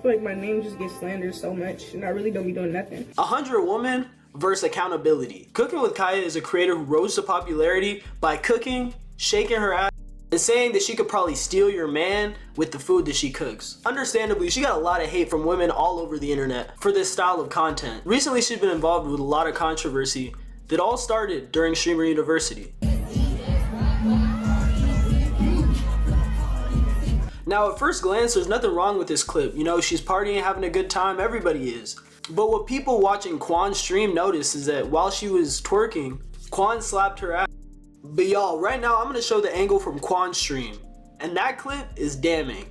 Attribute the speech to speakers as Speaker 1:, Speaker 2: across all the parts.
Speaker 1: I feel like my name just gets slandered so much and I really don't be doing nothing.
Speaker 2: 100 Women versus Accountability. Cooking with Kya is a creator who rose to popularity by cooking, shaking her ass, and saying that she could probably steal your man with the food that she cooks. Understandably, she got a lot of hate from women all over the internet for this style of content. Recently, she's been involved with a lot of controversy that all started during Streamer University. Now, at first glance, there's nothing wrong with this clip. You know, she's partying, having a good time, everybody is. But what people watching Kwan's stream noticed is that while she was twerking, Kwan slapped her ass. But y'all, right now I'm gonna show the angle from Kwan's stream, and that clip is damning.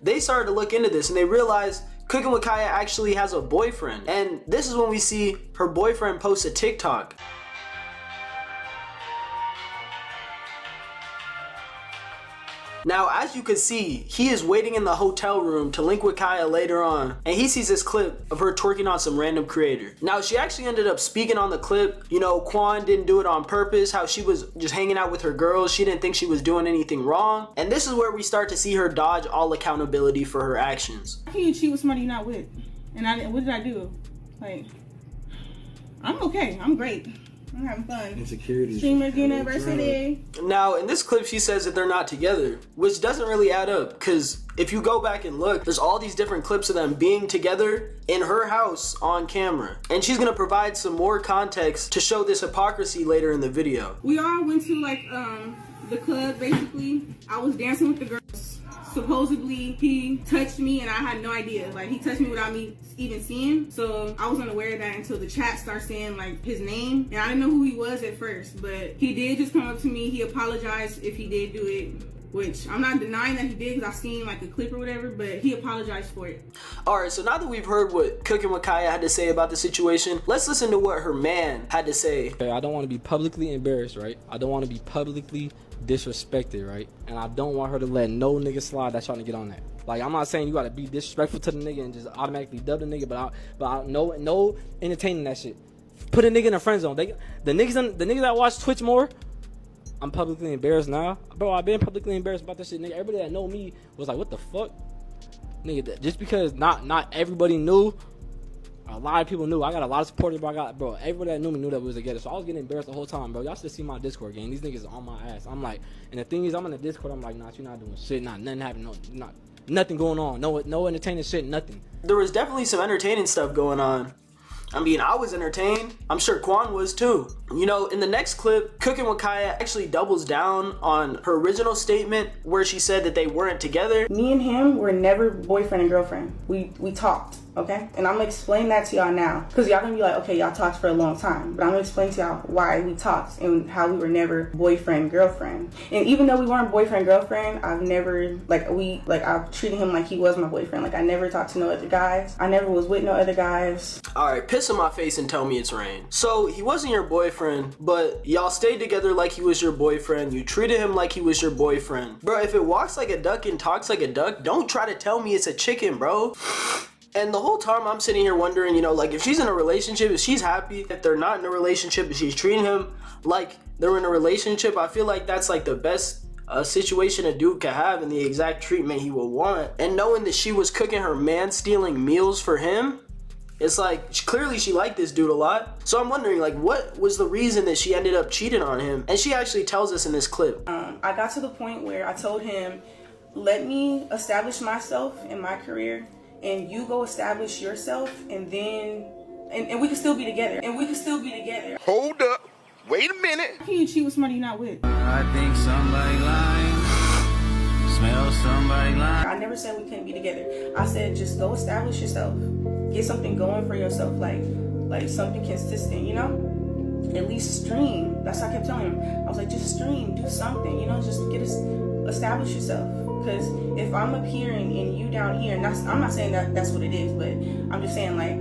Speaker 2: They started to look into this and they realized Cooking with Kya actually has a boyfriend. And this is when we see her boyfriend post a TikTok. Now, as you can see, he is waiting in the hotel room to link with Kya later on, and he sees this clip of her twerking on some random creator. Now, she actually ended up speaking on the clip. You know, Kwan didn't do it on purpose, how she was just hanging out with her girls. She didn't think she was doing anything wrong. And this is where we start to see her dodge all accountability for her actions.
Speaker 1: How can you cheat with somebody you're not with? And what did I do? Like, I'm okay. I'm great. I'm having fun.
Speaker 3: Insecurities.
Speaker 1: Streamers University.
Speaker 2: Now, in this clip, she says that they're not together, which doesn't really add up, because if you go back and look, there's all these different clips of them being together in her house on camera. And she's gonna provide some more context to show this hypocrisy later in the video.
Speaker 1: We all went to like the club basically. I was dancing with the girls. Supposedly he touched me and I had no idea. Like, he touched me without me even seeing. So I was unaware of that until the chat started saying like his name. And I didn't know who he was at first, but he did just come up to me. He apologized if he did do it, which I'm not denying that he did because I seen like a clip or whatever, but he apologized for it.
Speaker 2: Alright, so now that we've heard what Cooking with Kya had to say about the situation, let's listen to what her man had to say.
Speaker 4: Okay, I don't want to be publicly embarrassed, right? I don't want to be publicly disrespected, right? And I don't want her to let no nigga slide that's trying to get on that. Like, I'm not saying you gotta be disrespectful to the nigga and just automatically dub the nigga, but I no entertaining that shit. Put a nigga in a friend zone. The niggas that watch Twitch more, I'm publicly embarrassed now. Bro, I've been publicly embarrassed about this shit, nigga. Everybody that know me was like, what the fuck? Nigga, just because not everybody knew, a lot of people knew. I got a lot of supporters, bro. Everybody that knew me knew that we was together. So I was getting embarrassed the whole time, bro. Y'all should see my Discord game. These niggas are on my ass. I'm like, and the thing is, I'm in the Discord. I'm like, nah, you're not doing shit. Nah, nothing happening. No, nothing going on. No entertaining shit. Nothing.
Speaker 2: There was definitely some entertaining stuff going on. I mean, I was entertained. I'm sure Kwan was too. You know, in the next clip, Cooking with Kya actually doubles down on her original statement where she said that they weren't together.
Speaker 1: Me and him were never boyfriend and girlfriend. We talked, okay? And I'm gonna explain that to y'all now. Because y'all gonna be like, okay, y'all talked for a long time. But I'm gonna explain to y'all why we talked and how we were never boyfriend, girlfriend. And even though we weren't boyfriend, girlfriend, I've never, I've treated him like he was my boyfriend. Like, I never talked to no other guys. I never was with no other guys.
Speaker 2: Alright, piss in my face and tell me it's rain. So, he wasn't your boyfriend, but y'all stayed together like he was your boyfriend. You treated him like he was your boyfriend. Bro, if it walks like a duck and talks like a duck, don't try to tell me it's a chicken, bro. And the whole time I'm sitting here wondering, you know, like, if she's in a relationship, if she's happy, if they're not in a relationship, if she's treating him like they're in a relationship, I feel like that's like the best situation a dude could have and the exact treatment he would want. And knowing that she was cooking her man stealing meals for him, it's like, clearly she liked this dude a lot. So I'm wondering, like, what was the reason that she ended up cheating on him? And she actually tells us in this clip.
Speaker 1: I got to the point where I told him, let me establish myself in my career and you go establish yourself, and then and we can still be together.
Speaker 5: Hold up. Wait a minute.
Speaker 1: How can you cheat with somebody you're not with?
Speaker 6: I think somebody lying. Smell somebody lying.
Speaker 1: I never said we couldn't be together. I said just go establish yourself. Get something going for yourself, like something consistent, you know? At least stream. That's what I kept telling him. I was like, just stream, do something, you know, just establish yourself. Because if I'm up here and you down here, and I'm not saying that's what it is, but I'm just saying, like,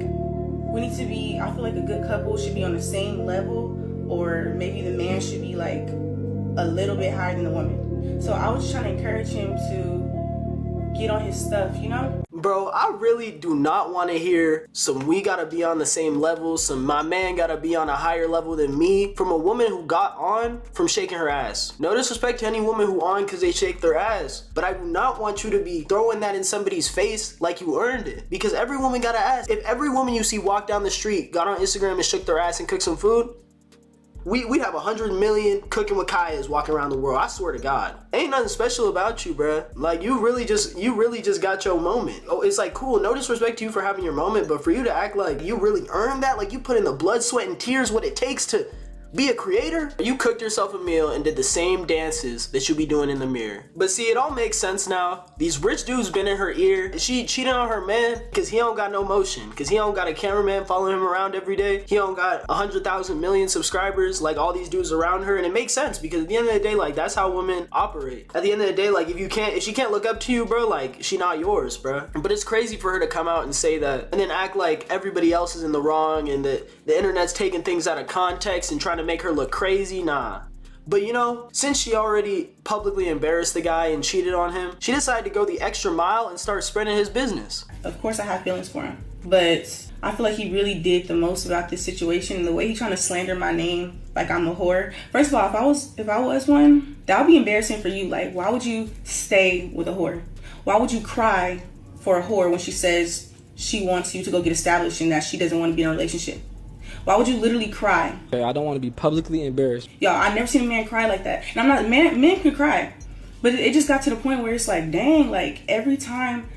Speaker 1: we need to be, I feel like a good couple should be on the same level, or maybe the man should be like a little bit higher than the woman. So I was just trying to encourage him to get on his stuff, you know?
Speaker 2: Bro, I really do not want to hear some we gotta be on the same level, some my man gotta be on a higher level than me from a woman who got on from shaking her ass. No disrespect to any woman who on because they shake their ass, but I do not want you to be throwing that in somebody's face like you earned it, because every woman got an ass. If every woman you see walk down the street got on Instagram and shook their ass and cooked some food, we'd have 100 million Cooking with Kyas walking around the world. I swear to God. Ain't nothing special about you, bruh. Like, you really just got your moment. Oh, it's like, cool, no disrespect to you for having your moment, but for you to act like you really earned that, like you put in the blood, sweat, and tears what it takes to be a creator? You cooked yourself a meal and did the same dances that you be doing in the mirror. But see, it all makes sense now. These rich dudes been in her ear. She cheating on her man because he don't got no motion, because he don't got a cameraman following him around every day. He don't got 100,000 million subscribers like all these dudes around her. And it makes sense because at the end of the day, like, that's how women operate. At the end of the day, like, if she can't look up to you, bro, like, she not yours, bro. But it's crazy for her to come out and say that and then act like everybody else is in the wrong and that the internet's taking things out of context and trying to make her look crazy. Nah. But you know, since she already publicly embarrassed the guy and cheated on him, she decided to go the extra mile and start spreading his business.
Speaker 1: Of course I have feelings for him, but I feel like he really did the most about this situation. The way he trying to slander my name like I'm a whore. First of all, if I was one, that would be embarrassing for you. Like, why would you stay with a whore? Why would you cry for a whore when she says she wants you to go get established and that she doesn't want to be in a relationship? Why would you literally cry?
Speaker 4: Okay, I don't want to be publicly embarrassed.
Speaker 1: Y'all, I never seen a man cry like that. And I'm not, men can cry. But it just got to the point where it's like, dang, like every time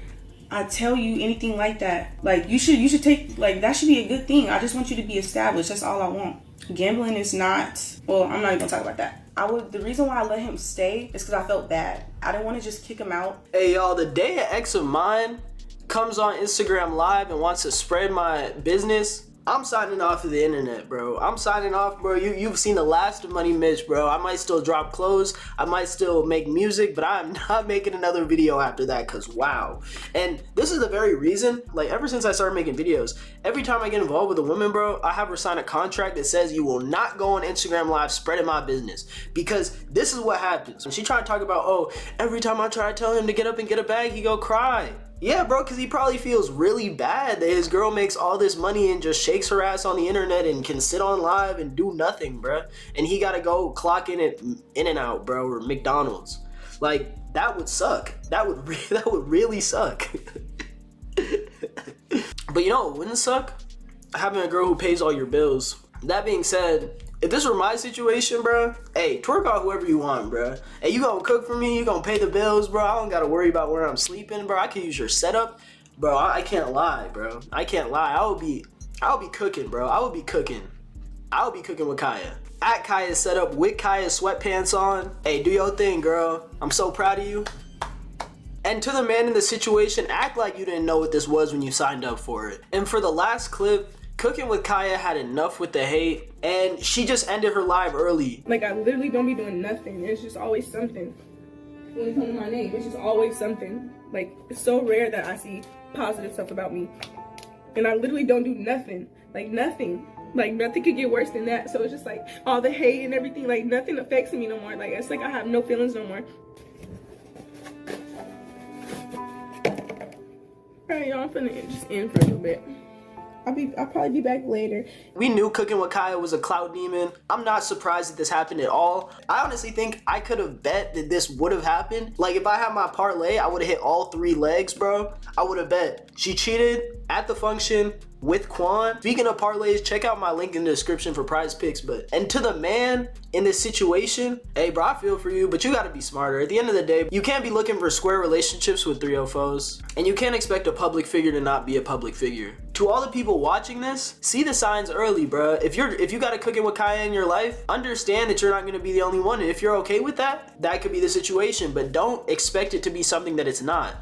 Speaker 1: I tell you anything like that, like you should take, like that should be a good thing. I just want you to be established. That's all I want. Gambling is not, well, I'm not even gonna talk about that. The reason why I let him stay is because I felt bad. I didn't want to just kick him out.
Speaker 2: Hey y'all, the day an ex of mine comes on Instagram Live and wants to spread my business, I'm signing off of the internet, bro. I'm signing off, bro. You've seen the last of Money Mitch, bro. I might still drop clothes. I might still make music, but I'm not making another video after that, because wow. And this is the very reason, like ever since I started making videos, every time I get involved with a woman, bro, I have her sign a contract that says you will not go on Instagram Live spreading my business, because this is what happens. When she trying to talk about, oh, every time I try to tell him to get up and get a bag, he go cry. Yeah, bro, because he probably feels really bad that his girl makes all this money and just shakes her ass on the internet and can sit on live and do nothing, bro. And he got to go clock in at In-N-Out, bro, or McDonald's. Like, that would suck. That would really suck. But you know what wouldn't suck? Having a girl who pays all your bills. That being said, if this were my situation, bro, hey, twerk out whoever you want, bro. Hey, you gonna cook for me, you gonna pay the bills, bro. I don't gotta worry about where I'm sleeping, bro. I can use your setup. Bro, I can't lie, bro. I can't lie. I would be cooking, bro. I would be cooking with Kya. At Kya's setup with Kya's sweatpants on. Hey, do your thing, girl. I'm so proud of you. And to the man in the situation, act like you didn't know what this was when you signed up for it. And for the last clip, Cooking with Kya had enough with the hate, and she just ended her live early.
Speaker 1: Like, I literally don't be doing nothing. It's just always something. When it comes to my name, it's just always something. Like, it's so rare that I see positive stuff about me. And I literally don't do nothing. Like, nothing. Like, nothing could get worse than that. So it's just like, all the hate and everything, like, nothing affects me no more. Like, it's like I have no feelings no more. Alright, y'all, I'm finna just end for a little bit. I'll probably be back later.
Speaker 2: We knew Cooking with Kya was a clout demon. I'm not surprised that this happened at all. I honestly think I could have bet that this would have happened. Like, if I had my parlay, I would have hit all 3 legs, bro. I would have bet. She cheated at the function with Quan. Speaking of parlays, check out my link in the description for PrizePicks. And to the man in this situation, hey, bro, I feel for you, but you gotta be smarter. At the end of the day, you can't be looking for square relationships with 304s, and you can't expect a public figure to not be a public figure. To all the people watching this, see the signs early, bro. If you got a Cooking with Kya in your life, understand that you're not gonna be the only one. And if you're okay with that, that could be the situation, but don't expect it to be something that it's not.